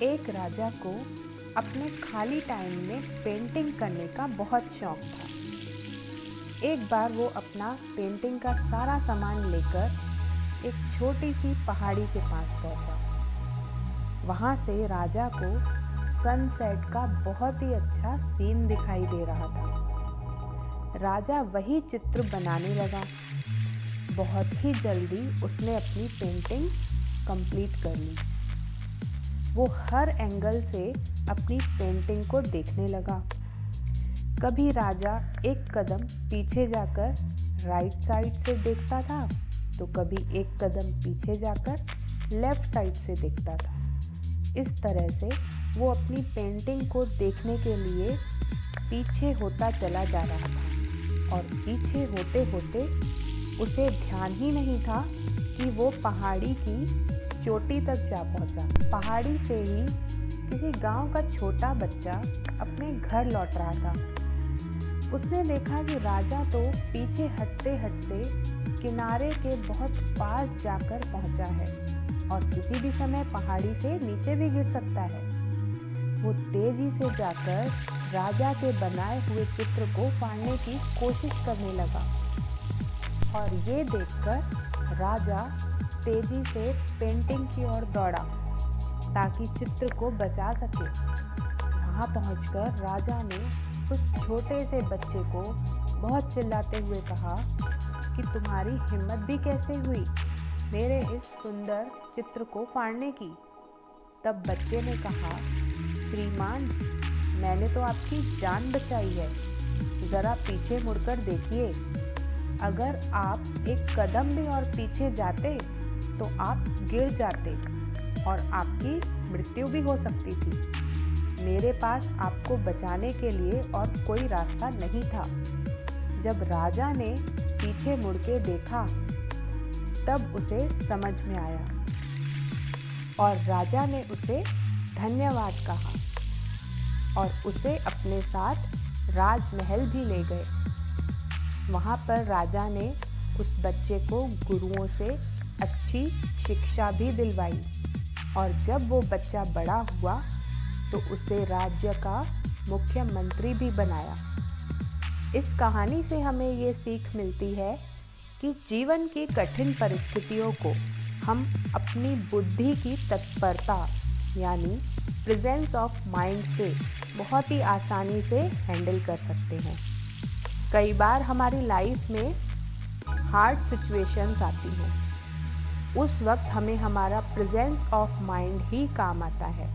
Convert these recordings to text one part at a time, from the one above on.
एक राजा को अपने खाली टाइम में पेंटिंग करने का बहुत शौक था। एक बार वो अपना पेंटिंग का सारा सामान लेकर एक छोटी सी पहाड़ी के पास पहुंचा। वहां से राजा को सनसेट का बहुत ही अच्छा सीन दिखाई दे रहा था। राजा वही चित्र बनाने लगा। बहुत ही जल्दी उसने अपनी पेंटिंग कंप्लीट कर ली। वो हर एंगल से अपनी पेंटिंग को देखने लगा। कभी राजा एक कदम पीछे जाकर राइट साइड से देखता था, तो कभी एक कदम पीछे जाकर लेफ्ट साइड से देखता था। इस तरह से वो अपनी पेंटिंग को देखने के लिए पीछे होता चला जा रहा था और पीछे होते होते उसे ध्यान ही नहीं था कि वो पहाड़ी की चोटी तक जा पहुंचा। पहाड़ी से ही किसी गांव का छोटा बच्चा अपने घर लौट रहा था। उसने देखा कि राजा तो पीछे हटते हटते किनारे के बहुत पास जाकर पहुंचा है और किसी भी समय पहाड़ी से नीचे भी गिर सकता है। वो तेजी से जाकर राजा के बनाए हुए चित्र को फाड़ने की कोशिश करने लगा और ये देखकर राजा तेजी से पेंटिंग की ओर दौड़ा ताकि चित्र को बचा सके। वहां पहुंचकर राजा ने उस छोटे से बच्चे को बहुत चिल्लाते हुए कहा कि तुम्हारी हिम्मत भी कैसे हुई मेरे इस सुंदर चित्र को फाड़ने की। तब बच्चे ने कहा, श्रीमान, मैंने तो आपकी जान बचाई है, ज़रा पीछे मुड़कर देखिए। अगर आप एक कदम भी और पीछे जाते तो आप गिर जाते और आपकी मृत्यु भी हो सकती थी। मेरे पास आपको बचाने के लिए और कोई रास्ता नहीं था। जब राजा ने पीछे मुड़ के देखा तब उसे समझ में आया और राजा ने उसे धन्यवाद कहा और उसे अपने साथ राजमहल भी ले गए। वहाँ पर राजा ने उस बच्चे को गुरुओं से अच्छी शिक्षा भी दिलवाई और जब वो बच्चा बड़ा हुआ तो उसे राज्य का मुख्यमंत्री भी बनाया। इस कहानी से हमें ये सीख मिलती है कि जीवन की कठिन परिस्थितियों को हम अपनी बुद्धि की तत्परता यानी प्रेजेंस ऑफ माइंड से बहुत ही आसानी से हैंडल कर सकते हैं। कई बार हमारी लाइफ में हार्ड सिचुएशंस आती हैं। उस वक्त हमें हमारा प्रेजेंस ऑफ माइंड ही काम आता है।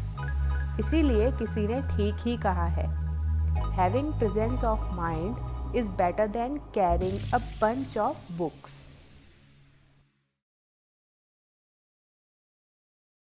इसीलिए किसी ने ठीक ही कहा है, having presence of mind is better than carrying a bunch of books.